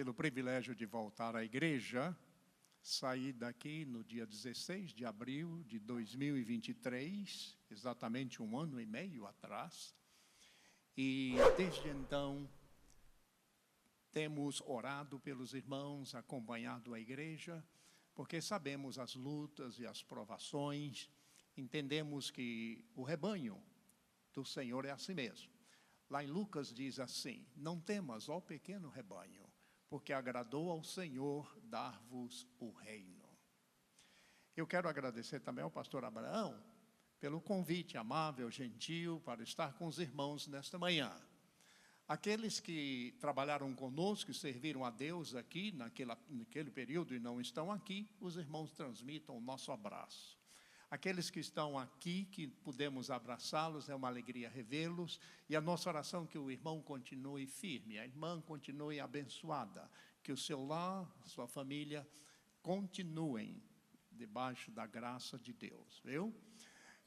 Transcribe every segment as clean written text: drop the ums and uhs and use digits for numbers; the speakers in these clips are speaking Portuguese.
pelo privilégio de voltar à igreja. Saí daqui no dia 16 de abril de 2023, exatamente 1 ano e meio atrás. E desde então temos orado pelos irmãos, acompanhado a igreja, porque sabemos as lutas e as provações, entendemos que o rebanho do Senhor é assim mesmo. Lá em Lucas diz assim: não temas, ó pequeno rebanho, porque agradou ao Senhor dar-vos o reino. Eu quero agradecer também ao pastor Abraão pelo convite amável, gentil, para estar com os irmãos nesta manhã. Aqueles que trabalharam conosco, que serviram a Deus aqui naquele período e não estão aqui, os irmãos transmitam o nosso abraço. Aqueles que estão aqui, que pudemos abraçá-los, é uma alegria revê-los, e a nossa oração é que o irmão continue firme, a irmã continue abençoada, que o seu lar, a sua família, continuem debaixo da graça de Deus, viu?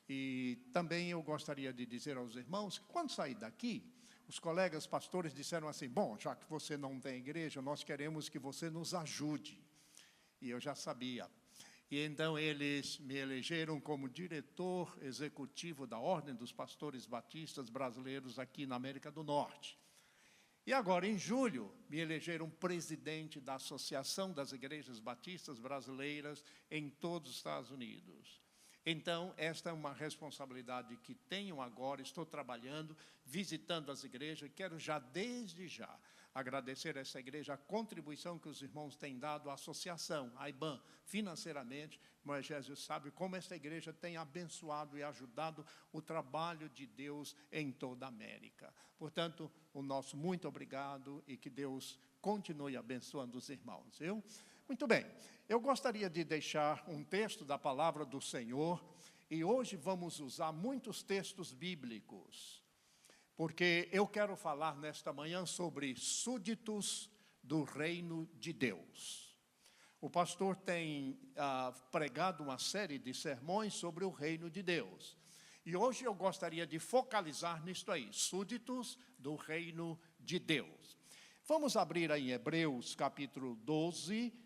E também eu gostaria de dizer aos irmãos que quando sair daqui, os colegas pastores disseram assim: bom, já que você não tem igreja, nós queremos que você nos ajude. E eu já sabia. E então eles me elegeram como diretor executivo da Ordem dos Pastores Batistas Brasileiros aqui na América do Norte. E agora, em julho, me elegeram presidente da Associação das Igrejas Batistas Brasileiras em todos os Estados Unidos. Então, esta é uma responsabilidade que tenho agora, estou trabalhando, visitando as igrejas, e quero já, desde já, agradecer a essa igreja a contribuição que os irmãos têm dado à associação, à IBAN, financeiramente. Mas Jesus sabe como essa igreja tem abençoado e ajudado o trabalho de Deus em toda a América. Portanto, o nosso muito obrigado e que Deus continue abençoando os irmãos, viu? Muito bem, eu gostaria de deixar um texto da palavra do Senhor, e hoje vamos usar muitos textos bíblicos, porque eu quero falar nesta manhã sobre súditos do reino de Deus. O pastor tem pregado uma série de sermões sobre o reino de Deus, e hoje eu gostaria de focalizar nisto aí, súditos do reino de Deus. Vamos abrir aí em Hebreus capítulo 12,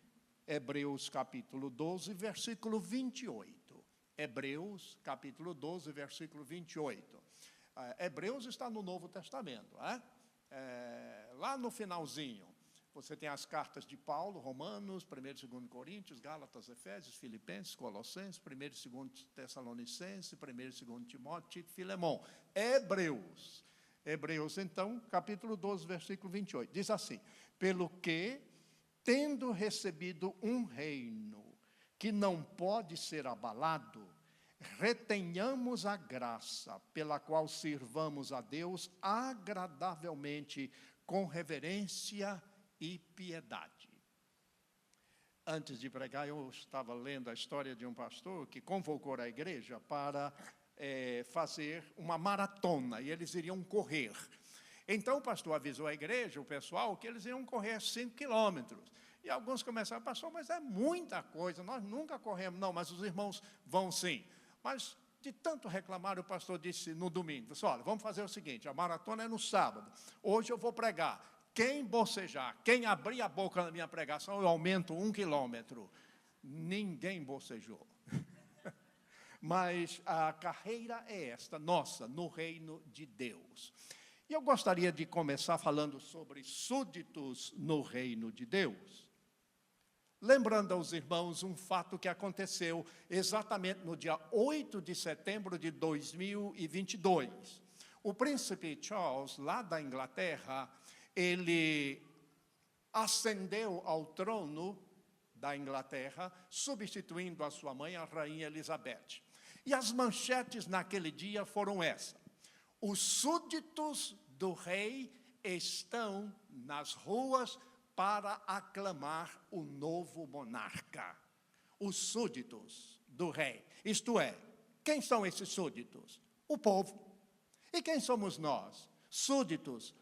Hebreus capítulo 12, versículo 28. Hebreus capítulo 12, versículo 28. Hebreus está no Novo Testamento, lá no finalzinho. Você tem as cartas de Paulo, Romanos, 1º e 2º Coríntios, Gálatas, Efésios, Filipenses, Colossenses, 1º e 2º Tessalonicenses, 1º e 2º Timóteo, Tito, Filemão. Hebreus, então, capítulo 12, versículo 28. Diz assim: pelo que, tendo recebido um reino que não pode ser abalado, retenhamos a graça pela qual sirvamos a Deus agradavelmente, com reverência e piedade. Antes de pregar, eu estava lendo a história de um pastor que convocou a igreja para fazer uma maratona, e eles iriam correr. Então o pastor avisou a igreja, o pessoal, que eles iam correr 5 quilômetros. E alguns começaram: pastor, mas é muita coisa, nós nunca corremos. Não, mas os irmãos vão sim. Mas de tanto reclamar, o pastor disse no domingo: olha, vamos fazer o seguinte, a maratona é no sábado, hoje eu vou pregar. Quem bocejar, quem abrir a boca na minha pregação, eu aumento 1 quilômetro. Ninguém bocejou. Mas a carreira é esta, nossa, no reino de Deus. E eu gostaria de começar falando sobre súditos no reino de Deus. Lembrando aos irmãos um fato que aconteceu exatamente no dia 8 de setembro de 2022. O príncipe Charles, lá da Inglaterra, ele ascendeu ao trono da Inglaterra, substituindo a sua mãe, a rainha Elizabeth. E as manchetes naquele dia foram essas: os súditos do rei estão nas ruas para aclamar o novo monarca. Os súditos do rei. Isto é, quem são esses súditos? O povo. E quem somos nós? Súditos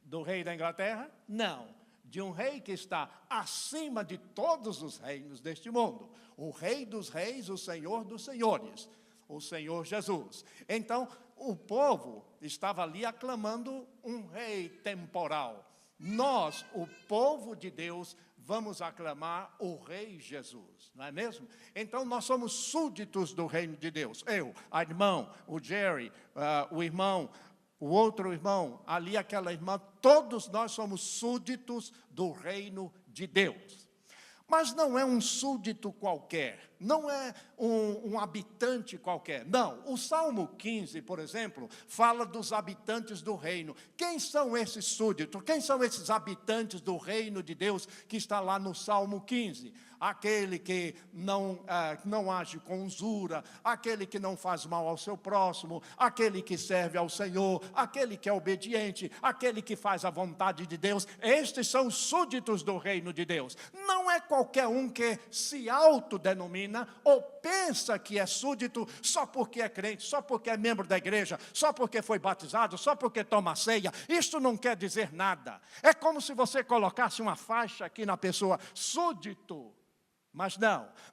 do rei da Inglaterra? Não. De um rei que está acima de todos os reinos deste mundo. O rei dos reis, o senhor dos senhores. O Senhor Jesus. Então, o povo estava ali aclamando um rei temporal. nós, o povo de Deus, vamos aclamar o Rei Jesus, não é mesmo? Então, nós somos súditos do reino de Deus. Eu, a irmã, o Jerry, o irmão, o outro irmão, ali aquela irmã, todos nós somos súditos do reino de Deus. Mas não é um súdito qualquer, não é um habitante qualquer. Não, o Salmo 15, por exemplo, fala dos habitantes do reino. Quem são esses súditos? Quem são esses habitantes do reino de Deus que está lá no Salmo 15? Aquele que não age com usura, aquele que não faz mal ao seu próximo, aquele que serve ao Senhor, aquele que é obediente, aquele que faz a vontade de Deus. Estes são os súditos do reino de Deus. Não é qualquer um que se autodenomina ou pensa que é súdito só porque é crente, só porque é membro da igreja, só porque foi batizado, só porque toma ceia. Isso não quer dizer nada. É como se você colocasse uma faixa aqui na pessoa, súdito. Mas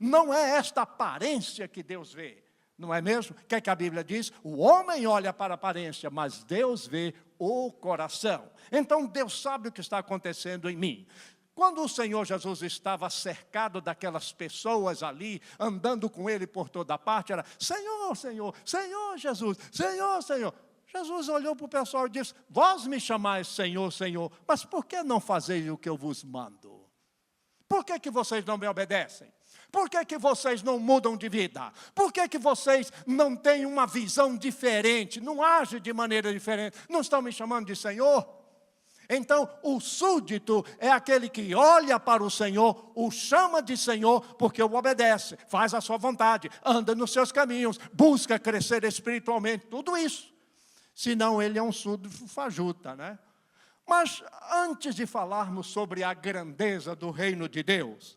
não é esta aparência que Deus vê, não é mesmo? O que é que a Bíblia diz? O homem olha para a aparência, mas Deus vê o coração. Então Deus sabe o que está acontecendo em mim. Quando o Senhor Jesus estava cercado daquelas pessoas ali, andando com Ele por toda parte, era Senhor, Senhor, Senhor Jesus, Senhor, Senhor. Jesus olhou para o pessoal e disse, vós me chamais Senhor, Senhor, mas por que não fazeis o que eu vos mando? Por que vocês não me obedecem? Por que vocês não mudam de vida? Por que vocês não têm uma visão diferente? Não agem de maneira diferente? Não estão me chamando de Senhor? Então, o súdito é aquele que olha para o Senhor, o chama de Senhor, porque o obedece, faz a sua vontade, anda nos seus caminhos, busca crescer espiritualmente, tudo isso. Senão ele é um súdito fajuta, né? Mas antes de falarmos sobre a grandeza do reino de Deus,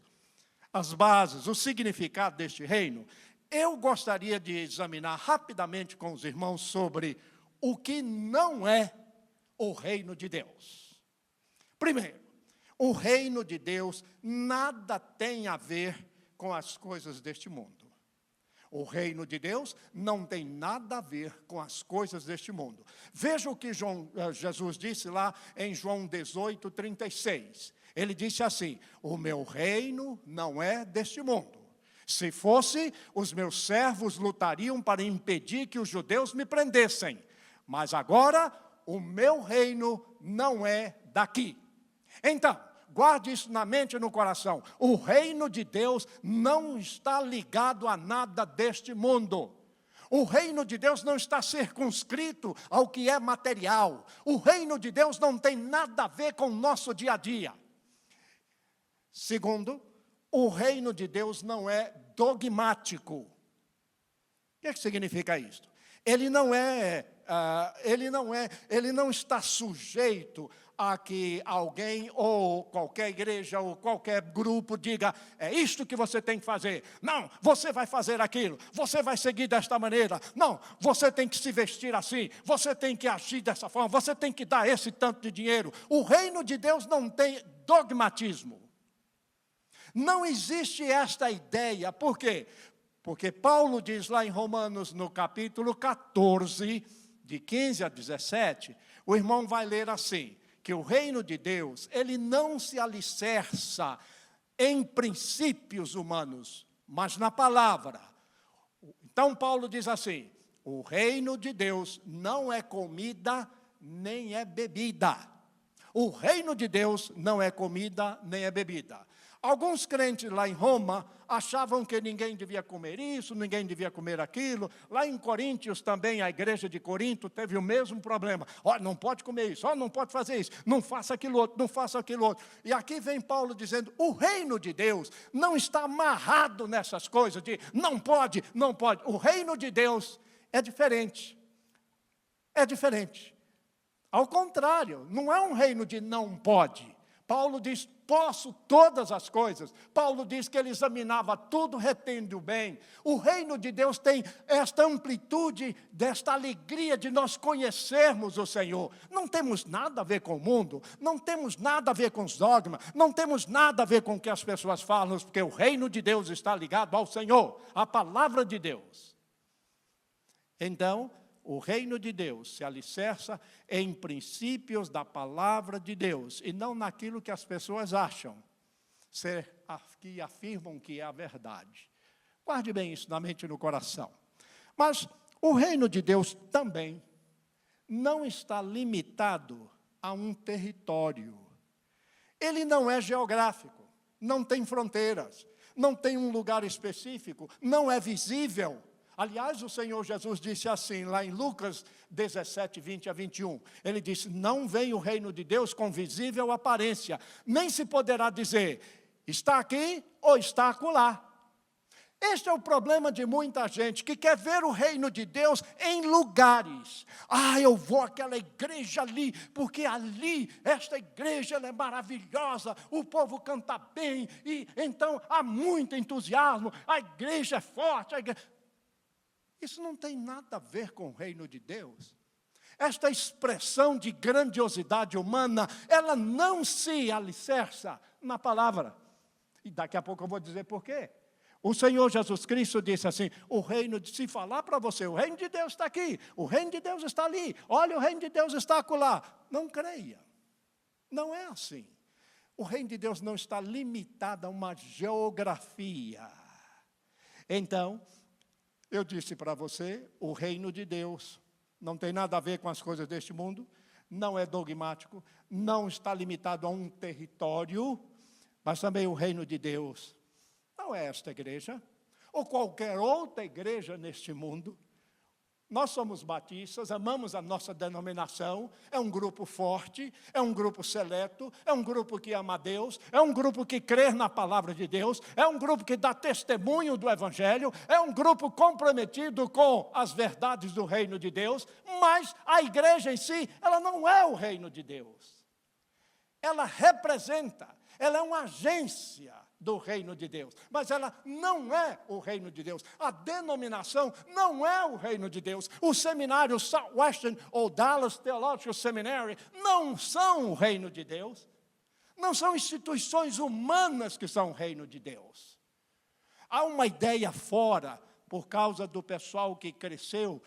as bases, o significado deste reino, eu gostaria de examinar rapidamente com os irmãos sobre o que não é o reino de Deus. Primeiro, o reino de Deus nada tem a ver com as coisas deste mundo. O reino de Deus não tem nada a ver com as coisas deste mundo. Veja o que Jesus disse lá em João 18, 36. Ele disse assim, o meu reino não é deste mundo. Se fosse, os meus servos lutariam para impedir que os judeus me prendessem. Mas agora, o meu reino não é daqui. Então, guarde isso na mente e no coração. O reino de Deus não está ligado a nada deste mundo. O reino de Deus não está circunscrito ao que é material. O reino de Deus não tem nada a ver com o nosso dia a dia. Segundo, o reino de Deus não é dogmático. O que significa isto? Ele não está sujeito a que alguém ou qualquer igreja ou qualquer grupo diga, é isto que você tem que fazer. Não, você vai fazer aquilo, você vai seguir desta maneira. Não, você tem que se vestir assim, você tem que agir dessa forma, você tem que dar esse tanto de dinheiro. O reino de Deus não tem dogmatismo. Não existe esta ideia. Por quê? Porque Paulo diz lá em Romanos, no capítulo 14, de 15 a 17, o irmão vai ler assim, que o reino de Deus, ele não se alicerça em princípios humanos, mas na palavra. Então Paulo diz assim, o reino de Deus não é comida nem é bebida. O reino de Deus não é comida nem é bebida. Alguns crentes lá em Roma achavam que ninguém devia comer isso, ninguém devia comer aquilo. Lá em Coríntios também, a igreja de Corinto teve o mesmo problema. Olha, não pode comer isso, olha, não pode fazer isso, não faça aquilo outro, não faça aquilo outro. E aqui vem Paulo dizendo, o reino de Deus não está amarrado nessas coisas de não pode, não pode. O reino de Deus é diferente. É diferente. Ao contrário, não é um reino de não pode. Paulo diz, posso todas as coisas. Paulo diz que ele examinava tudo, retendo o bem. O reino de Deus tem esta amplitude, desta alegria de nós conhecermos o Senhor. Não temos nada a ver com o mundo, não temos nada a ver com os dogmas, não temos nada a ver com o que as pessoas falam, porque o reino de Deus está ligado ao Senhor, à palavra de Deus. Então, o reino de Deus se alicerça em princípios da palavra de Deus, e não naquilo que as pessoas acham, que afirmam que é a verdade. Guarde bem isso na mente e no coração. Mas o reino de Deus também não está limitado a um território. Ele não é geográfico, não tem fronteiras, não tem um lugar específico, não é visível. Aliás, o Senhor Jesus disse assim, lá em Lucas 17, 20 a 21. Ele disse, não vem o reino de Deus com visível aparência, nem se poderá dizer, está aqui ou está acolá. Este é o problema de muita gente que quer ver o reino de Deus em lugares. Eu vou àquela igreja ali, porque ali, esta igreja ela é maravilhosa, o povo canta bem, e então há muito entusiasmo, a igreja é forte. Isso não tem nada a ver com o reino de Deus. Esta expressão de grandiosidade humana, ela não se alicerça na palavra. E daqui a pouco eu vou dizer por quê. O Senhor Jesus Cristo disse assim, se falar para você, o reino de Deus está aqui, o reino de Deus está ali, olha, o reino de Deus está acolá. Não creia, não é assim. O reino de Deus não está limitado a uma geografia. Então, eu disse para você, o reino de Deus não tem nada a ver com as coisas deste mundo, não é dogmático, não está limitado a um território, mas também o reino de Deus não é esta igreja, ou qualquer outra igreja neste mundo. Nós somos batistas, amamos a nossa denominação, é um grupo forte, é um grupo seleto, é um grupo que ama a Deus, é um grupo que crê na palavra de Deus, é um grupo que dá testemunho do Evangelho, é um grupo comprometido com as verdades do reino de Deus, mas a igreja em si, ela não é o reino de Deus. Ela representa, ela é uma agência do reino de Deus, mas ela não é o reino de Deus. A denominação não é o reino de Deus. O seminário Southwestern ou Dallas Theological Seminary não são o reino de Deus. Não são instituições humanas que são o reino de Deus. Há uma ideia fora, por causa do pessoal que cresceu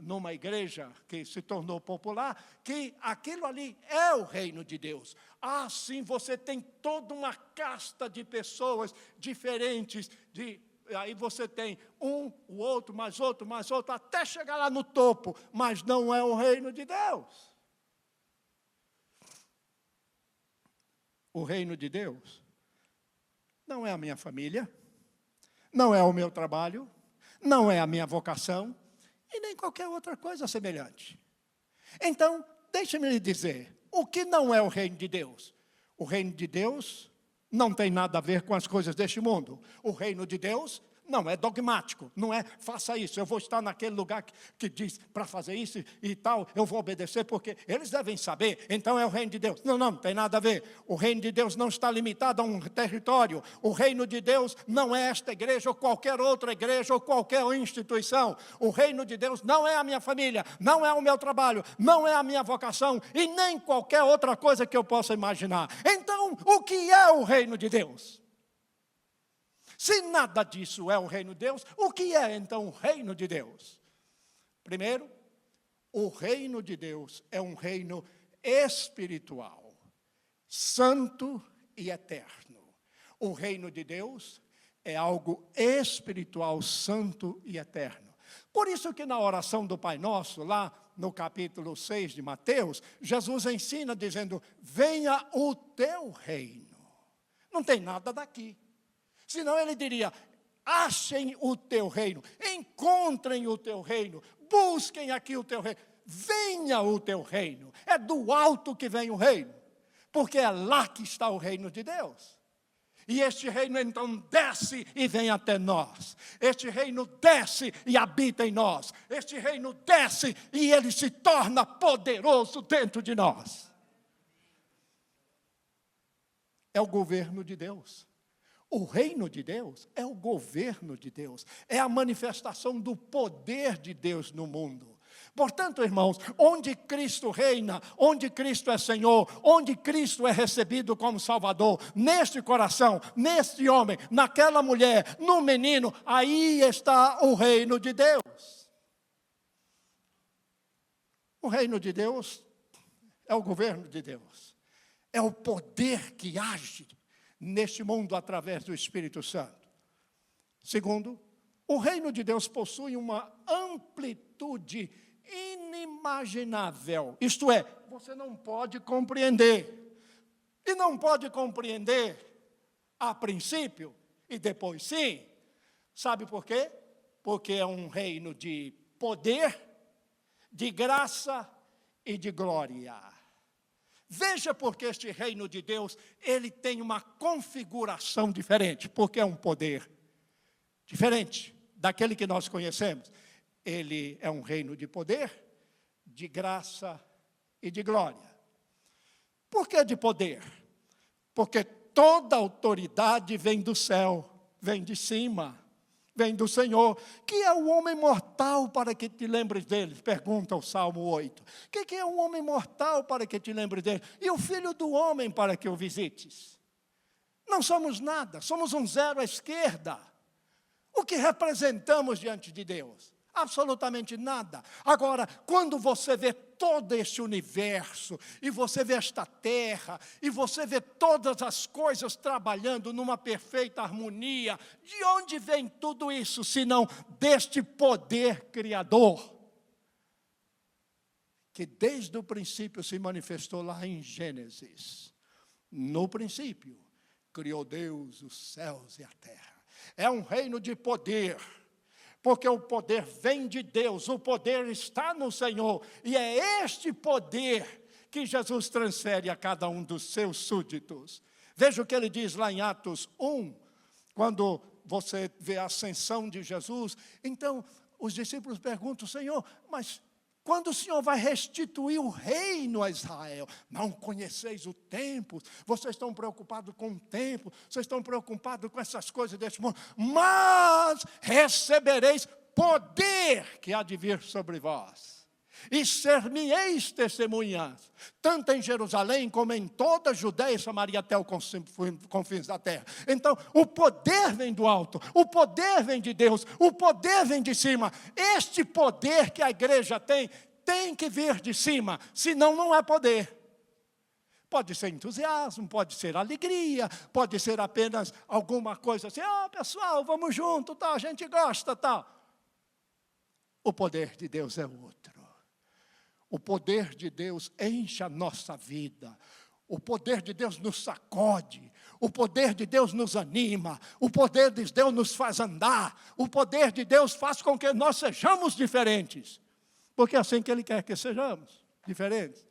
numa igreja que se tornou popular, que aquilo ali é o reino de Deus. Sim, você tem toda uma casta de pessoas diferentes, aí você tem o outro, mais outro, até chegar lá no topo, mas não é o reino de Deus. O reino de Deus não é a minha família, não é o meu trabalho, não é a minha vocação, e nem qualquer outra coisa semelhante. Então, deixe-me lhe dizer, o que não é o reino de Deus? O reino de Deus não tem nada a ver com as coisas deste mundo. O reino de Deus não é dogmático, não é faça isso, eu vou estar naquele lugar que diz para fazer isso e tal, eu vou obedecer porque eles devem saber, então é o reino de Deus. Não tem nada a ver. O reino de Deus não está limitado a um território. O reino de Deus não é esta igreja ou qualquer outra igreja ou qualquer instituição. O reino de Deus não é a minha família, não é o meu trabalho, não é a minha vocação e nem qualquer outra coisa que eu possa imaginar. Então, o que é o reino de Deus? Se nada disso é o reino de Deus, o que é então o reino de Deus? Primeiro, o reino de Deus é um reino espiritual, santo e eterno. O reino de Deus é algo espiritual, santo e eterno. Por isso que na oração do Pai Nosso, lá no capítulo 6 de Mateus, Jesus ensina dizendo, venha o teu reino. Não tem nada daqui. Senão ele diria, achem o teu reino, encontrem o teu reino, busquem aqui o teu reino, venha o teu reino. É do alto que vem o reino, porque é lá que está o reino de Deus. E este reino então desce e vem até nós. Este reino desce e habita em nós. Este reino desce e ele se torna poderoso dentro de nós. É o governo de Deus. O reino de Deus é o governo de Deus, é a manifestação do poder de Deus no mundo. Portanto, irmãos, onde Cristo reina, onde Cristo é Senhor, onde Cristo é recebido como Salvador, neste coração, neste homem, naquela mulher, no menino, aí está o reino de Deus. O reino de Deus é o governo de Deus. É o poder que age neste mundo através do Espírito Santo. Segundo, o reino de Deus possui uma amplitude inimaginável. Isto é, você não pode compreender. E não pode compreender a princípio e depois sim. Sabe por quê? Porque é um reino de poder, de graça e de glória. Veja porque este reino de Deus, ele tem uma configuração diferente, porque é um poder diferente daquele que nós conhecemos. Ele é um reino de poder, de graça e de glória. Por que de poder? Porque toda autoridade vem do céu, vem de cima, vem do Senhor. Que é o homem mortal para que te lembres dele? Pergunta o Salmo 8. Que é o homem mortal para que te lembres dele? E o filho do homem para que o visites? Não somos nada, somos um zero à esquerda. O que representamos diante de Deus? Absolutamente nada. Agora, quando você vê todo este universo, e você vê esta terra, e você vê todas as coisas trabalhando numa perfeita harmonia, de onde vem tudo isso, senão deste poder criador, que desde o princípio se manifestou lá em Gênesis. No princípio, criou Deus os céus e a terra. É um reino de poder, porque o poder vem de Deus, o poder está no Senhor, e é este poder que Jesus transfere a cada um dos seus súditos. Veja o que ele diz lá em Atos 1, quando você vê a ascensão de Jesus. Então, os discípulos perguntam: Senhor, mas quando o Senhor vai restituir o reino a Israel? Não conheceis o tempo, vocês estão preocupados com o tempo, vocês estão preocupados com essas coisas deste mundo, mas recebereis poder que há de vir sobre vós, e ser-me-eis testemunhas, tanto em Jerusalém como em toda a Judeia e Samaria até os confins da terra. Então, o poder vem do alto, o poder vem de Deus, o poder vem de cima. Este poder que a igreja tem que vir de cima, senão não é poder. Pode ser entusiasmo, pode ser alegria, pode ser apenas alguma coisa assim: pessoal, vamos junto, tal, a gente gosta, tal. O poder de Deus é outro. O poder de Deus enche a nossa vida. O poder de Deus nos sacode. O poder de Deus nos anima. O poder de Deus nos faz andar. O poder de Deus faz com que nós sejamos diferentes. Porque é assim que Ele quer que sejamos, diferentes.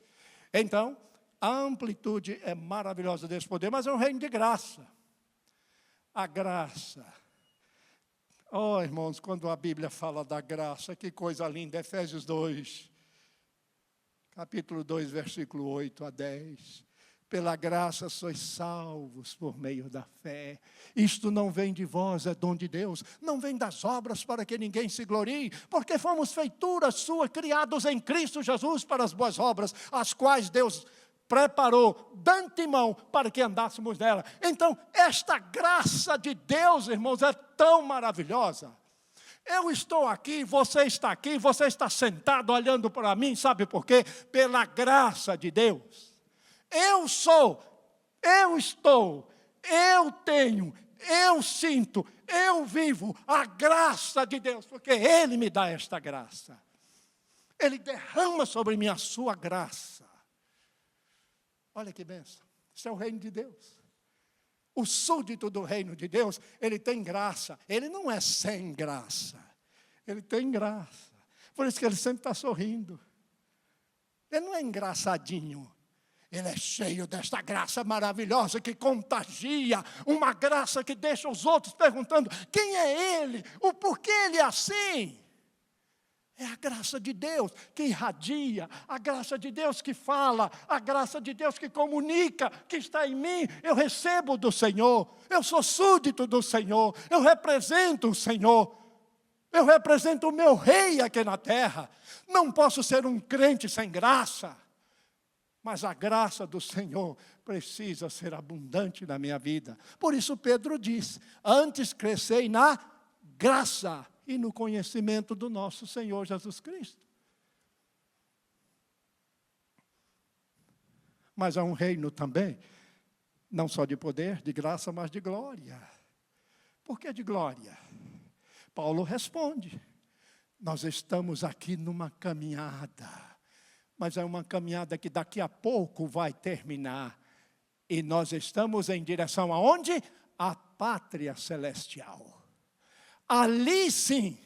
Então, a amplitude é maravilhosa desse poder, mas é um reino de graça. A graça. Oh, irmãos, quando a Bíblia fala da graça, que coisa linda. Efésios 2. Capítulo 2, versículo 8 a 10. Pela graça sois salvos por meio da fé. Isto não vem de vós, é dom de Deus. Não vem das obras para que ninguém se glorie, porque fomos feituras suas, criados em Cristo Jesus para as boas obras, as quais Deus preparou de antemão para que andássemos nela. Então, esta graça de Deus, irmãos, é tão maravilhosa. Eu estou aqui, você está sentado olhando para mim, sabe por quê? Pela graça de Deus. Eu sou, eu estou, eu tenho, eu sinto, eu vivo a graça de Deus, porque Ele me dá esta graça. Ele derrama sobre mim a sua graça. Olha que bênção, isso é o reino de Deus. O súdito do reino de Deus, ele tem graça. Ele não é sem graça. Ele tem graça. Por isso que ele sempre está sorrindo. Ele não é engraçadinho. Ele é cheio desta graça maravilhosa que contagia. Uma graça que deixa os outros perguntando: quem é ele? O porquê ele é assim? É a graça de Deus que irradia, a graça de Deus que fala, a graça de Deus que comunica, que está em mim. Eu recebo do Senhor, eu sou súdito do Senhor, eu represento o Senhor, eu represento o meu rei aqui na terra. Não posso ser um crente sem graça, mas a graça do Senhor precisa ser abundante na minha vida. Por isso Pedro diz: antes crescei na graça e no conhecimento do nosso Senhor Jesus Cristo. mas é um reino também, não só de poder, de graça, mas de glória. Por que de glória? Paulo responde, nós estamos aqui numa caminhada, mas é uma caminhada que daqui a pouco vai terminar. E nós estamos em direção aonde? À pátria celestial. Ali sim,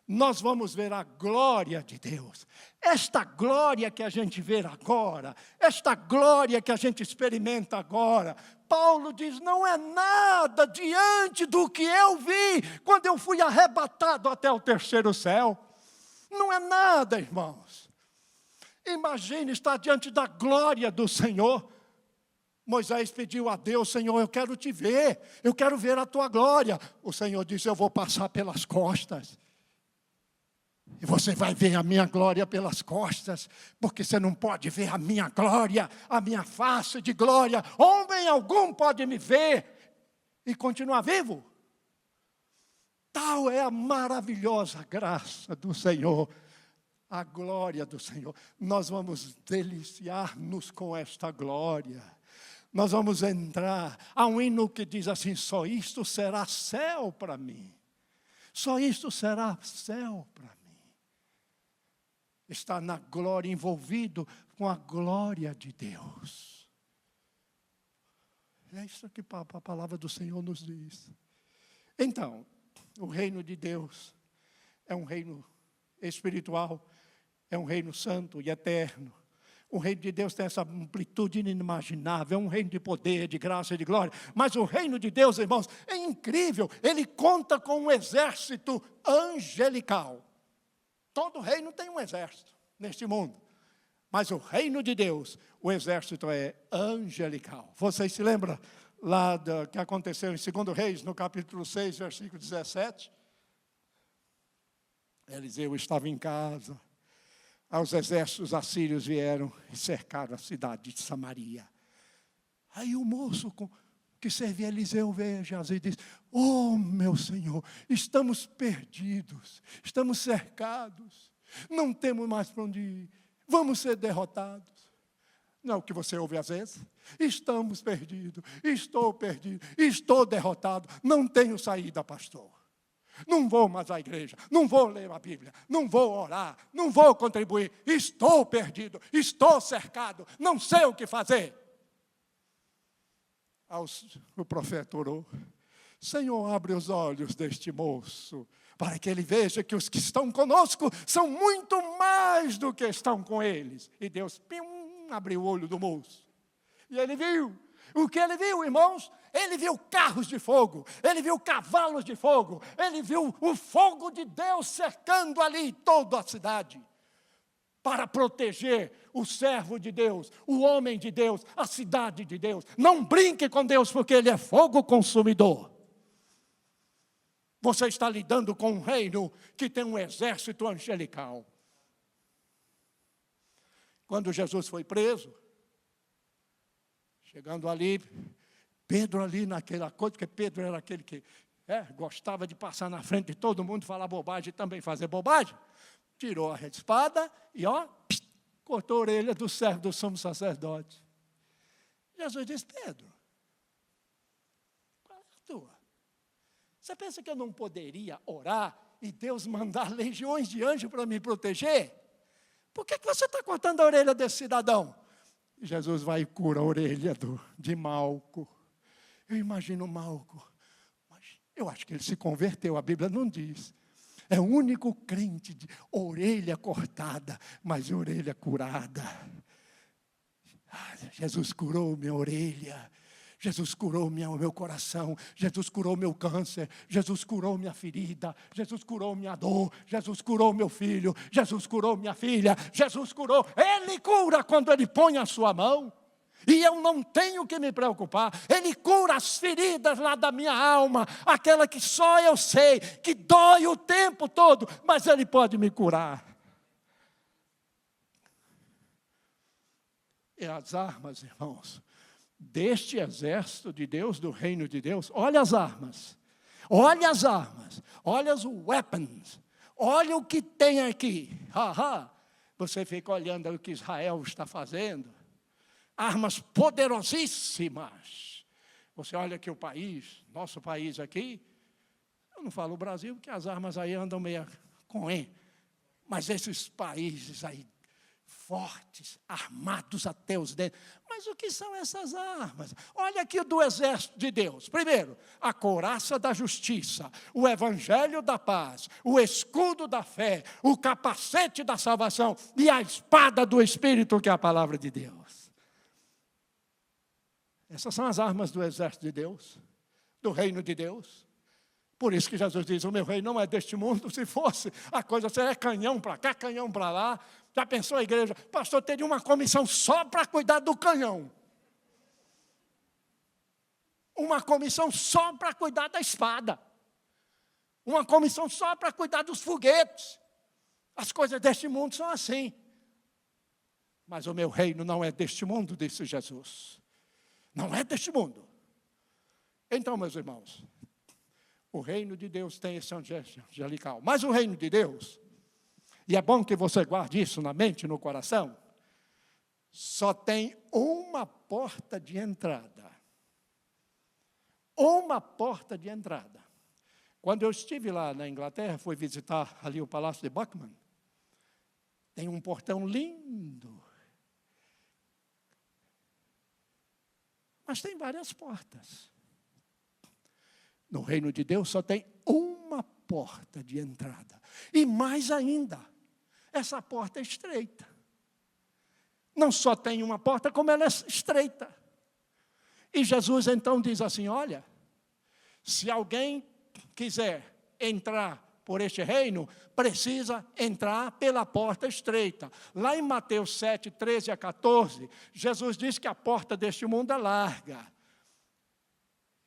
nós vamos ver a glória de Deus. Esta glória que a gente vê agora, esta glória que a gente experimenta agora, Paulo diz, não é nada diante do que eu vi quando eu fui arrebatado até o terceiro céu. Não é nada, irmãos. Imagine estar diante da glória do Senhor. Moisés pediu a Deus, Senhor, eu quero te ver, eu quero ver a tua glória. O Senhor disse, eu vou passar pelas costas. E você vai ver a minha glória pelas costas, porque você não pode ver a minha glória, a minha face de glória. Homem algum pode me ver e continuar vivo. Tal é a maravilhosa graça do Senhor, a glória do Senhor. Nós vamos deliciar-nos com esta glória. Nós vamos entrar, há um hino que diz assim, só isto será céu para mim. Só isto será céu para mim. Está na glória, envolvido com a glória de Deus. É isso que a palavra do Senhor nos diz. Então, o reino de Deus é um reino espiritual, é um reino santo e eterno. O reino de Deus tem essa amplitude inimaginável, é um reino de poder, de graça e de glória. Mas o reino de Deus, irmãos, é incrível. Ele conta com um exército angelical. Todo reino tem um exército neste mundo. Mas o reino de Deus, o exército é angelical. Vocês se lembram lá do que aconteceu em 2 Reis, no capítulo 6, versículo 17? Eliseu estava em casa. Os exércitos assírios vieram e cercaram a cidade de Samaria. Aí o moço que servia Eliseu veio a Geazi e disse, oh meu Senhor, estamos perdidos, estamos cercados, não temos mais para onde ir, vamos ser derrotados. Não é o que você ouve às vezes? Estamos perdidos, estou perdido, estou derrotado, não tenho saída, pastor. Não vou mais à igreja, não vou ler a Bíblia, não vou orar, não vou contribuir. Estou perdido, estou cercado, não sei o que fazer. O profeta orou. Senhor, abre os olhos deste moço, para que ele veja que os que estão conosco são muito mais do que estão com eles. E Deus abriu o olho do moço. E ele viu. O que ele viu, irmãos? Ele viu carros de fogo, ele viu cavalos de fogo, ele viu o fogo de Deus cercando ali toda a cidade, para proteger o servo de Deus, o homem de Deus, a cidade de Deus. Não brinque com Deus, porque Ele é fogo consumidor. Você está lidando com um reino que tem um exército angelical. Quando Jesus foi preso, chegando ali, Pedro ali naquela coisa, porque Pedro era aquele que gostava de passar na frente de todo mundo, falar bobagem e também fazer bobagem. Tirou a espada e cortou a orelha do servo do sumo sacerdote. Jesus disse, Pedro, qual é a tua? Você pensa que eu não poderia orar e Deus mandar legiões de anjos para me proteger? Por que você está cortando a orelha desse cidadão? Jesus vai e cura a orelha de Malco. Eu imagino Malco, mas eu acho que ele se converteu, a Bíblia não diz. É o único crente de orelha cortada, mas orelha curada. Jesus curou minha orelha, Jesus curou o meu coração, Jesus curou meu câncer, Jesus curou minha ferida, Jesus curou minha dor, Jesus curou meu filho, Jesus curou minha filha, Jesus curou. Ele cura quando Ele põe a sua mão. E eu não tenho que me preocupar. Ele cura as feridas lá da minha alma, aquela que só eu sei, que dói o tempo todo, mas Ele pode me curar. E as armas, irmãos, deste exército de Deus, do reino de Deus, olha as armas, olha os weapons, olha o que tem aqui. Você fica olhando o que Israel está fazendo. armas poderosíssimas. Você olha que o país, nosso país aqui, eu não falo o Brasil, porque as armas aí andam meio mas esses países aí, fortes, armados até os dentes. Mas o que são essas armas? Olha aqui do exército de Deus. Primeiro, a couraça da justiça, o evangelho da paz, o escudo da fé, o capacete da salvação e a espada do Espírito, que é a palavra de Deus. Essas são as armas do exército de Deus, do reino de Deus. Por isso que Jesus diz, o meu reino não é deste mundo. Se fosse, a coisa seria canhão para cá, canhão para lá. Já pensou a igreja? Pastor, teria uma comissão só para cuidar do canhão. Uma comissão só para cuidar da espada. Uma comissão só para cuidar dos foguetes. As coisas deste mundo são assim. Mas o meu reino não é deste mundo, disse Jesus. Não é deste mundo. Então, meus irmãos, o reino de Deus tem esse angelical. Mas o reino de Deus, e é bom que você guarde isso na mente, no coração, só tem uma porta de entrada. Uma porta de entrada. Quando eu estive lá na Inglaterra, fui visitar ali o Palácio de Buckingham, tem um portão lindo. Mas tem várias portas. No reino de Deus só tem uma porta de entrada. E mais ainda, essa porta é estreita. Não só tem uma porta, como ela é estreita. E Jesus então diz assim, olha, se alguém quiser entrar por este reino, precisa entrar pela porta estreita. Lá em Mateus 7, 13 a 14, Jesus diz que a porta deste mundo é larga.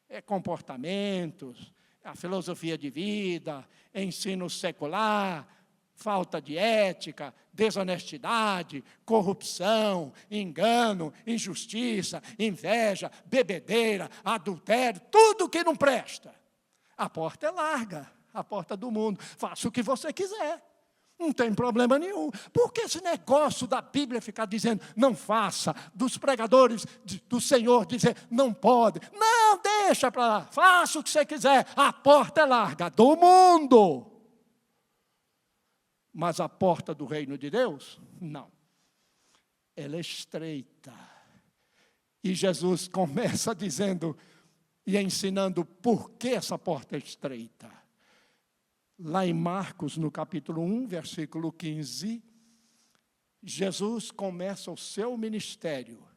É comportamentos, a filosofia de vida, ensino secular, falta de ética, desonestidade, corrupção, engano, injustiça, inveja, bebedeira, adultério, tudo que não presta. A porta é larga, a porta do mundo. Faça o que você quiser. Não tem problema nenhum. Por que esse negócio da Bíblia ficar dizendo, não faça, dos pregadores do Senhor dizer, não pode. Não, deixa para lá, faça o que você quiser. A porta é larga, do mundo. Mas a porta do reino de Deus, não. Ela é estreita. E Jesus começa dizendo e ensinando por que essa porta é estreita. Lá em Marcos, no capítulo 1, versículo 15, Jesus começa o seu ministério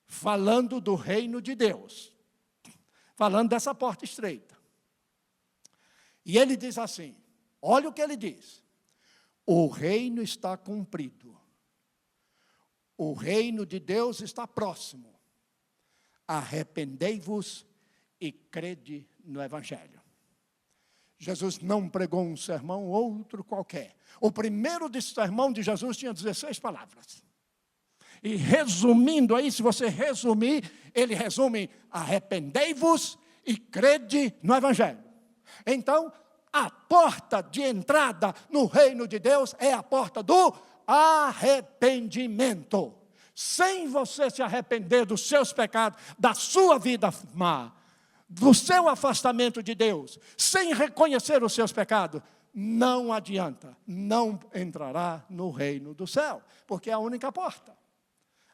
falando do reino de Deus, falando dessa porta estreita. E ele diz assim, olha o que ele diz, o reino está cumprido, o reino de Deus está próximo, arrependei-vos e crede no Evangelho. Jesus não pregou um sermão, outro qualquer. O primeiro desse sermão de Jesus tinha 16 palavras. E resumindo aí, se você resumir, ele resume, arrependei-vos e crede no Evangelho. Então, a porta de entrada no reino de Deus é a porta do arrependimento. Sem você se arrepender dos seus pecados, da sua vida má, do seu afastamento de Deus, sem reconhecer os seus pecados, não adianta, não entrará no reino do céu, porque é a única porta,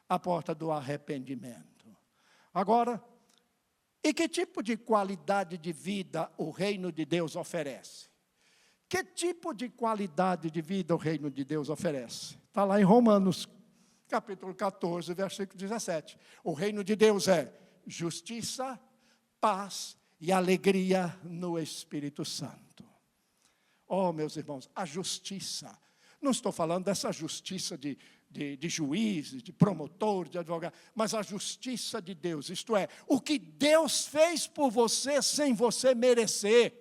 a porta do arrependimento. Agora, e que tipo de qualidade de vida o reino de Deus oferece? Que tipo de qualidade de vida o reino de Deus oferece? Está lá em Romanos, capítulo 14, versículo 17. O reino de Deus é justiça, paz e alegria no Espírito Santo. Oh, meus irmãos, a justiça. Não estou falando dessa justiça de juízes, de promotor, de advogado, mas a justiça de Deus, isto é, o que Deus fez por você sem você merecer.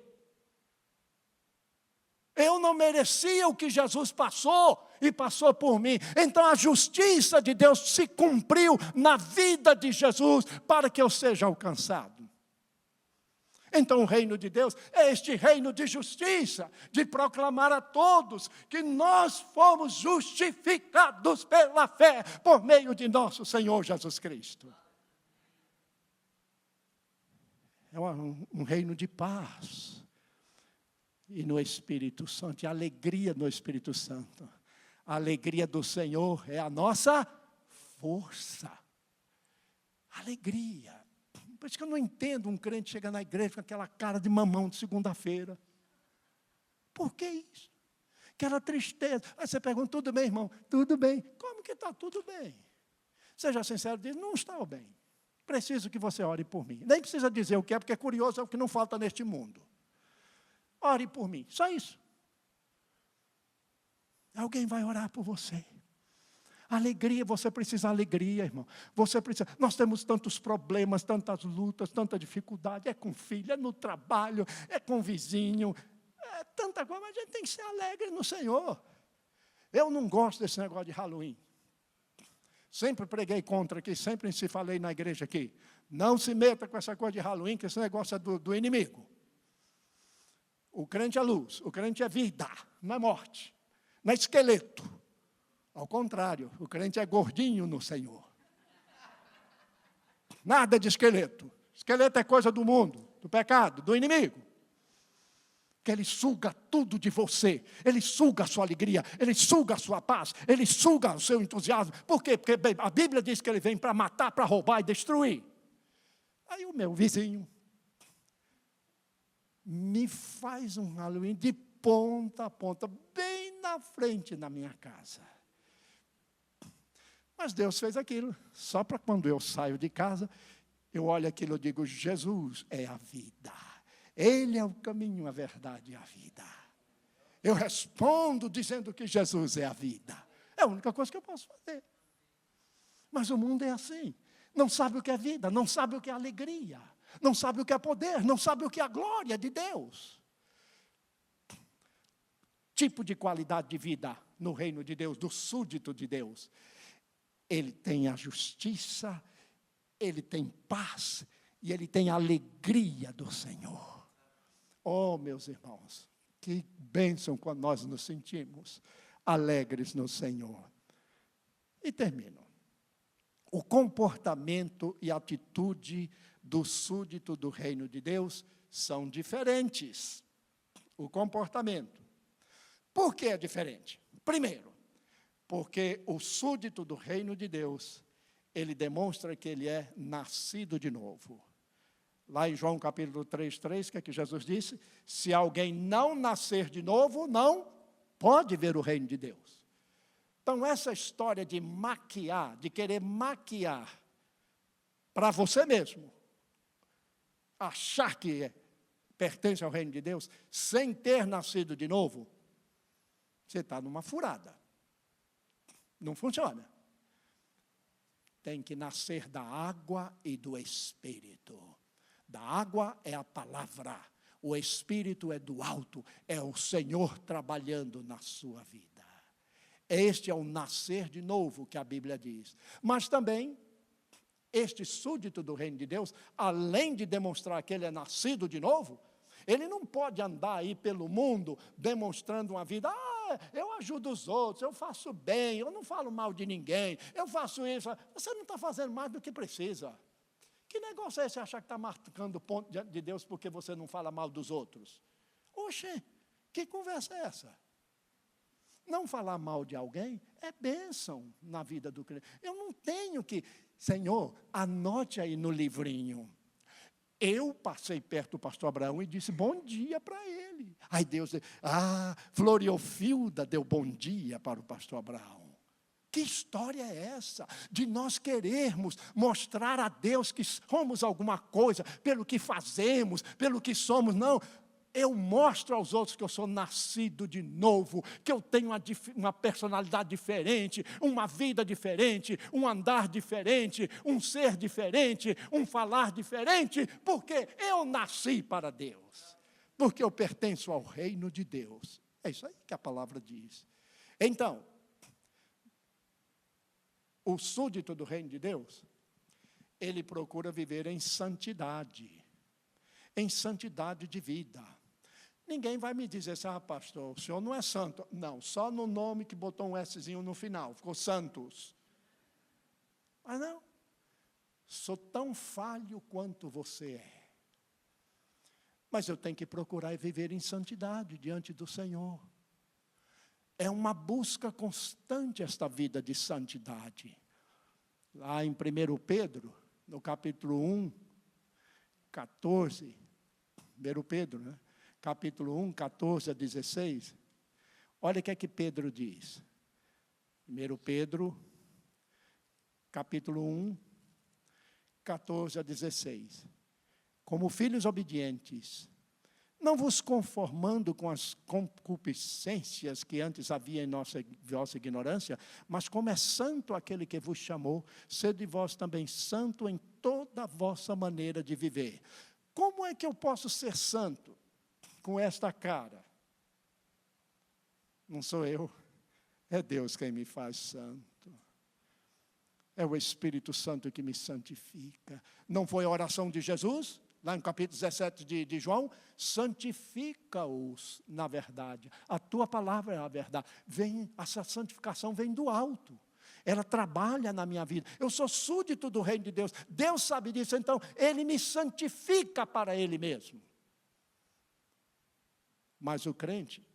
Eu não merecia o que Jesus passou e passou por mim. Então a justiça de Deus se cumpriu na vida de Jesus para que eu seja alcançado. Então o reino de Deus é este reino de justiça, de proclamar a todos que nós fomos justificados pela fé, por meio de nosso Senhor Jesus Cristo. É um reino de paz. E no Espírito Santo, e alegria no Espírito Santo. A alegria do Senhor é a nossa força. Alegria. Por isso que eu não entendo um crente chegar na igreja com aquela cara de mamão de segunda-feira. Por que isso? Aquela tristeza. Aí você pergunta, tudo bem, irmão? Tudo bem. Como que está tudo bem? Seja sincero, diz, não está bem. Preciso que você ore por mim. Nem precisa dizer o que é, porque é curioso, é o que não falta neste mundo. Ore por mim, só isso. Alguém vai orar por você. Alegria, você precisa de alegria, irmão. Você precisa. Nós temos tantos problemas, tantas lutas, tanta dificuldade. É com filho, é no trabalho, é com o vizinho. É tanta coisa, mas a gente tem que ser alegre no Senhor. Eu não gosto desse negócio de Halloween. Sempre preguei contra aqui, sempre se falei na igreja aqui. Não se meta com essa coisa de Halloween, que esse negócio é do inimigo. O crente é luz, o crente é vida, não é morte, não é esqueleto. Ao contrário, o crente é gordinho no Senhor. Nada de esqueleto. Esqueleto é coisa do mundo, do pecado, do inimigo. Que ele suga tudo de você. Ele suga a sua alegria, ele suga a sua paz, ele suga o seu entusiasmo. Por quê? Porque a Bíblia diz que ele vem para matar, para roubar e destruir. Aí o meu vizinho me faz um Halloween de ponta a ponta, bem na frente da minha casa. Mas Deus fez aquilo, só para quando eu saio de casa, eu olho aquilo e digo, Jesus é a vida. Ele é o caminho, a verdade e a vida. Eu respondo dizendo que Jesus é a vida. É a única coisa que eu posso fazer. Mas o mundo é assim. Não sabe o que é vida, não sabe o que é alegria, não sabe o que é poder, não sabe o que é a glória de Deus. Tipo de qualidade de vida no reino de Deus, do súdito de Deus. Ele tem a justiça, ele tem paz e ele tem a alegria do Senhor. Oh, meus irmãos, que bênção quando nós nos sentimos alegres no Senhor. E termino. O comportamento e atitude do súdito do reino de Deus são diferentes. O comportamento. Por que é diferente? Primeiro, porque o súdito do reino de Deus, ele demonstra que ele é nascido de novo. Lá em João capítulo 3:3, que é que Jesus disse? Se alguém não nascer de novo, não pode ver o reino de Deus. Então, essa história de maquiar, de querer maquiar para você mesmo, achar que pertence ao reino de Deus, sem ter nascido de novo, você está numa furada. Não funciona. Tem que nascer da água e do Espírito. Da água é a palavra, o Espírito é do alto, é o Senhor trabalhando na sua vida. Este é o nascer de novo que a Bíblia diz. Mas também, este súdito do reino de Deus, além de demonstrar que ele é nascido de novo, ele não pode andar aí pelo mundo demonstrando uma vida, eu ajudo os outros, eu faço bem, eu não falo mal de ninguém, eu faço isso. Você não está fazendo mais do que precisa. Que negócio é esse achar que está marcando ponto diante de Deus porque você não fala mal dos outros? Oxe, que conversa é essa? Não falar mal de alguém é bênção na vida do crente. Eu não tenho que... Senhor, anote aí no livrinho. Eu passei perto do pastor Abraão e disse bom dia para ele. Aí Deus disse, Floriofilda deu bom dia para o pastor Abraão. Que história é essa? De nós querermos mostrar a Deus que somos alguma coisa, pelo que fazemos, pelo que somos. Não, eu mostro aos outros que eu sou nascido de novo, que eu tenho uma personalidade diferente, uma vida diferente, um andar diferente, um ser diferente, um falar diferente, porque eu nasci para Deus, porque eu pertenço ao reino de Deus. É isso aí que a palavra diz. Então, o súdito do reino de Deus, ele procura viver em santidade. em santidade de vida. Ninguém vai me dizer assim, pastor, o senhor não é santo. Não, só no nome que botou um Szinho no final, ficou santos. Mas não, sou tão falho quanto você é. Mas eu tenho que procurar viver em santidade diante do Senhor. É uma busca constante esta vida de santidade. Lá em 1 Pedro, no capítulo 1, 14, 1 Pedro, né? Capítulo 1, 14 a 16, olha o que é que Pedro diz. 1 Pedro, capítulo 1, 14 a 16. Como filhos obedientes, não vos conformando com as concupiscências que antes havia em vossa ignorância, mas como é santo aquele que vos chamou, sede vós também santo em toda a vossa maneira de viver. Como é que eu posso ser santo com esta cara? Não sou eu, é Deus quem me faz santo. É o Espírito Santo que me santifica. Não foi a oração de Jesus? Lá no capítulo 17 de João, santifica-os na verdade. A tua palavra é a verdade. Essa santificação vem do alto. Ela trabalha na minha vida. Eu sou súdito do reino de Deus. Deus sabe disso, então Ele me santifica para Ele mesmo. Mas o crente,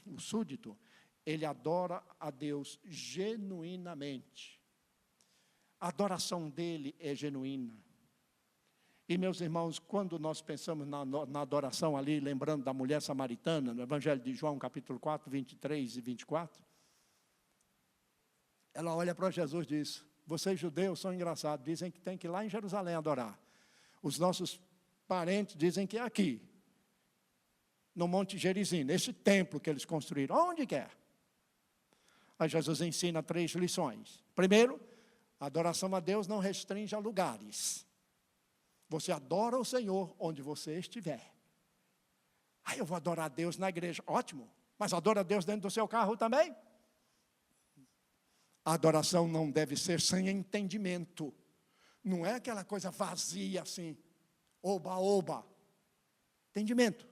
o súdito, ele adora a Deus genuinamente. A adoração dele é genuína. E, meus irmãos, quando nós pensamos na adoração ali, lembrando da mulher samaritana, no Evangelho de João, capítulo 4, 23 e 24, ela olha para Jesus e diz, vocês judeus são engraçados, dizem que tem que ir lá em Jerusalém adorar. Os nossos parentes dizem que é aqui, no Monte Gerizim, nesse templo que eles construíram, onde quer. Aí Jesus ensina 3 lições. Primeiro, a adoração a Deus não restringe a lugares. Você adora o Senhor onde você estiver. Eu vou adorar a Deus na igreja. Ótimo. Mas adora a Deus dentro do seu carro também? A adoração não deve ser sem entendimento. Não é aquela coisa vazia assim. Oba, oba. Entendimento.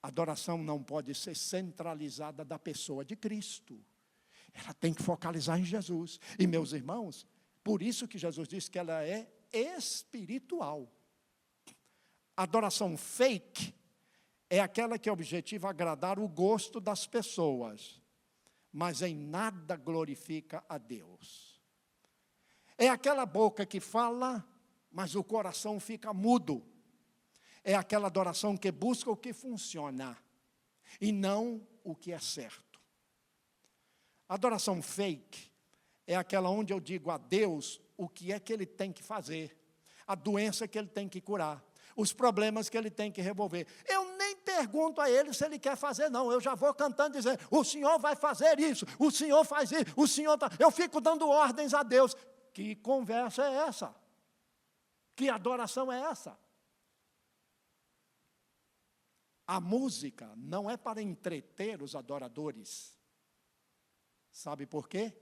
A adoração não pode ser centralizada da pessoa de Cristo. Ela tem que focalizar em Jesus. E, meus irmãos, por isso que Jesus disse que ela é espiritual. A adoração fake é aquela que objetiva agradar o gosto das pessoas, mas em nada glorifica a Deus. É aquela boca que fala, mas o coração fica mudo. É aquela adoração que busca o que funciona e não o que é certo. A adoração fake é aquela onde eu digo a Deus o que é que Ele tem que fazer, a doença que Ele tem que curar, os problemas que Ele tem que resolver. Eu nem pergunto a Ele se Ele quer fazer, não. Eu já vou cantando dizendo, o Senhor vai fazer isso, o Senhor faz isso, o Senhor... Eu fico dando ordens a Deus. Que conversa é essa? Que adoração é essa? A música não é para entreter os adoradores. Sabe por quê?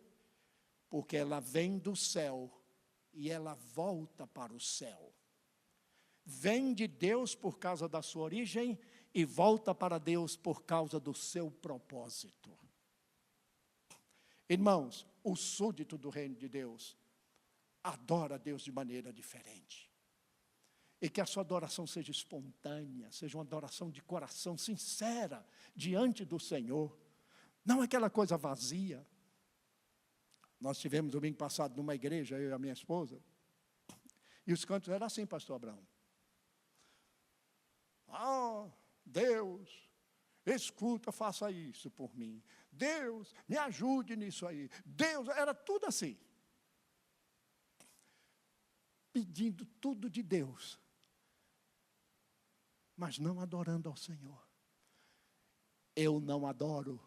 Porque ela vem do céu e ela volta para o céu. Vem de Deus por causa da sua origem e volta para Deus por causa do seu propósito. Irmãos, o súdito do reino de Deus adora a Deus de maneira diferente. E que a sua adoração seja espontânea, seja uma adoração de coração sincera diante do Senhor. Não aquela coisa vazia. Nós tivemos domingo passado numa igreja, eu e a minha esposa, e os cantos eram assim, pastor Abraão. Deus, escuta, faça isso por mim. Deus, me ajude nisso aí. Deus, era tudo assim. Pedindo tudo de Deus, mas não adorando ao Senhor. Eu não adoro.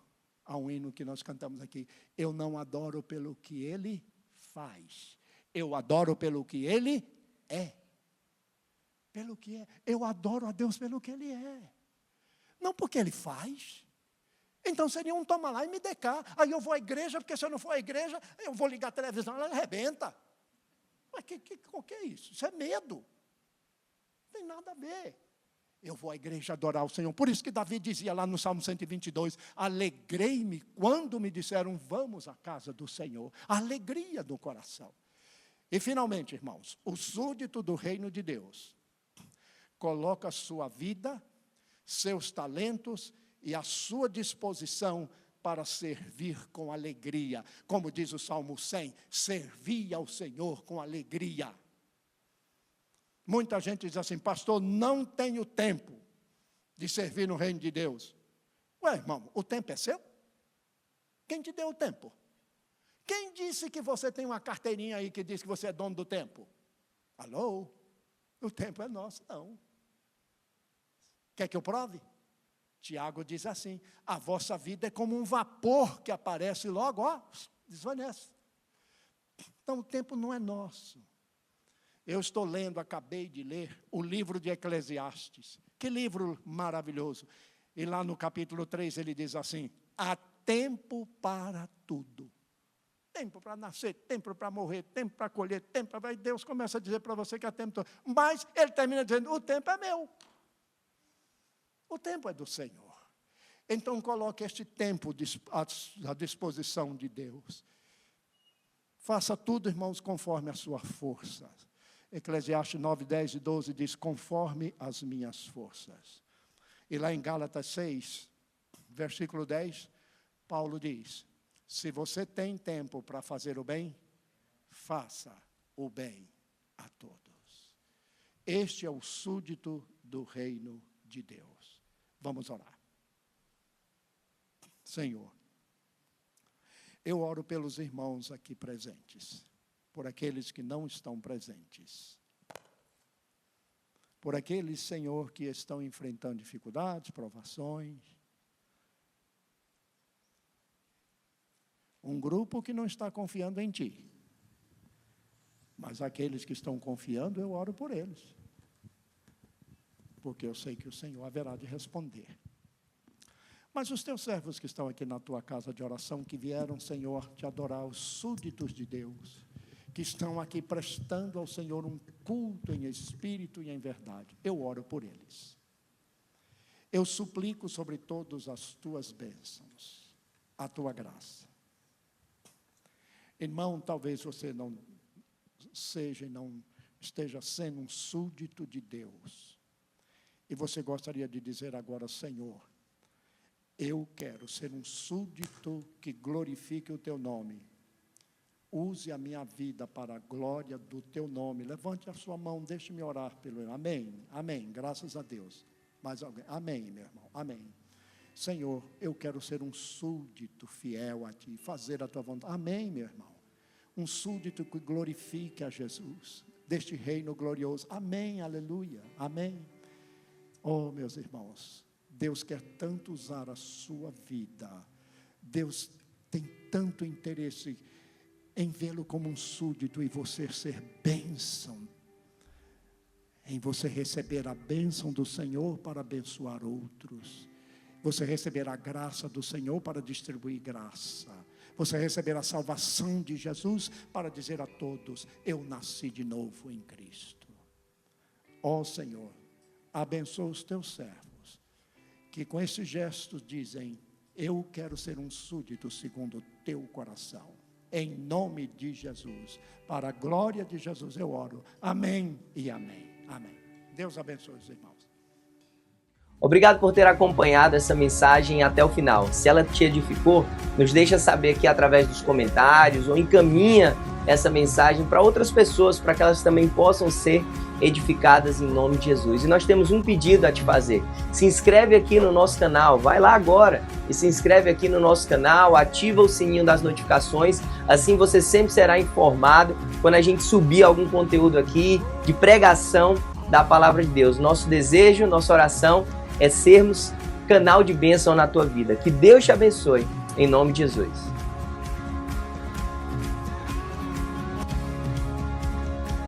Há um hino que nós cantamos aqui. Eu não adoro pelo que Ele faz. Eu adoro pelo que Ele é. Pelo que é. Eu adoro a Deus pelo que Ele é. Não porque Ele faz. Então seria um toma lá e me dê cá. Aí eu vou à igreja, porque se eu não for à igreja, eu vou ligar a televisão, ela arrebenta. Mas o que é isso? Isso é medo. tem nada a ver. Eu vou à igreja adorar o Senhor. Por isso que Davi dizia lá no Salmo 122, alegrei-me quando me disseram, vamos à casa do Senhor. A alegria do coração. E finalmente, irmãos, o súdito do reino de Deus coloca sua vida, seus talentos e a sua disposição para servir com alegria. Como diz o Salmo 100, servir ao Senhor com alegria. Muita gente diz assim, pastor, não tenho tempo de servir no reino de Deus. Ué, irmão, o tempo é seu? Quem te deu o tempo? Quem disse que você tem uma carteirinha aí que diz que você é dono do tempo? Alô? O tempo é nosso, não. Quer que eu prove? Tiago diz assim, a vossa vida é como um vapor que aparece e logo, desvanece. Então o tempo não é nosso. Eu estou lendo, acabei de ler, o livro de Eclesiastes. Que livro maravilhoso. E lá no capítulo 3 ele diz assim, há tempo para tudo. Tempo para nascer, tempo para morrer, tempo para colher, tempo para... Deus começa a dizer para você que há tempo todo. Mas ele termina dizendo, o tempo é meu. O tempo é do Senhor. Então coloque este tempo à disposição de Deus. Faça tudo, irmãos, conforme a sua força. Eclesiastes 9, 10 e 12 diz, conforme as minhas forças. E lá em Gálatas 6, versículo 10, Paulo diz, se você tem tempo para fazer o bem, faça o bem a todos. Este é o súdito do reino de Deus. Vamos orar. Senhor, eu oro pelos irmãos aqui presentes, por aqueles que não estão presentes, por aqueles, Senhor, que estão enfrentando dificuldades, provações, um grupo que não está confiando em Ti, mas aqueles que estão confiando, eu oro por eles, porque eu sei que o Senhor haverá de responder. Mas os teus servos que estão aqui na tua casa de oração, que vieram, Senhor, te adorar, os súditos de Deus, que estão aqui prestando ao Senhor um culto em espírito e em verdade, eu oro por eles. Eu suplico sobre todos as tuas bênçãos, a tua graça. Irmão, talvez você não seja e não esteja sendo um súdito de Deus, e você gostaria de dizer agora, Senhor, eu quero ser um súdito que glorifique o teu nome. Use a minha vida para a glória do teu nome. Levante a sua mão, deixe-me orar pelo... Amém, amém, graças a Deus. Mais alguém? Amém, meu irmão, amém. Senhor, eu quero ser um súdito fiel a Ti, fazer a Tua vontade. Amém, meu irmão. Um súdito que glorifique a Jesus, deste reino glorioso. Amém, aleluia, amém. Oh, meus irmãos, Deus quer tanto usar a sua vida. Deus tem tanto interesse em vê-lo como um súdito e você ser bênção. Em você receber a bênção do Senhor para abençoar outros. Você receber a graça do Senhor para distribuir graça. Você receber a salvação de Jesus para dizer a todos, eu nasci de novo em Cristo. Ó Senhor, abençoa os teus servos, que com esses gestos dizem, eu quero ser um súdito segundo o teu coração. Em nome de Jesus, para a glória de Jesus eu oro. Amém e amém. Amém. Deus abençoe os irmãos. Obrigado por ter acompanhado essa mensagem até o final. Se ela te edificou, nos deixa saber aqui através dos comentários ou encaminha essa mensagem para outras pessoas, para que elas também possam ser edificadas em nome de Jesus. E nós temos um pedido a te fazer. Se inscreve aqui no nosso canal, vai lá agora e se inscreve aqui no nosso canal, ativa o sininho das notificações, assim você sempre será informado quando a gente subir algum conteúdo aqui de pregação da Palavra de Deus. Nosso desejo, nossa oração é sermos canal de bênção na tua vida. Que Deus te abençoe, em nome de Jesus.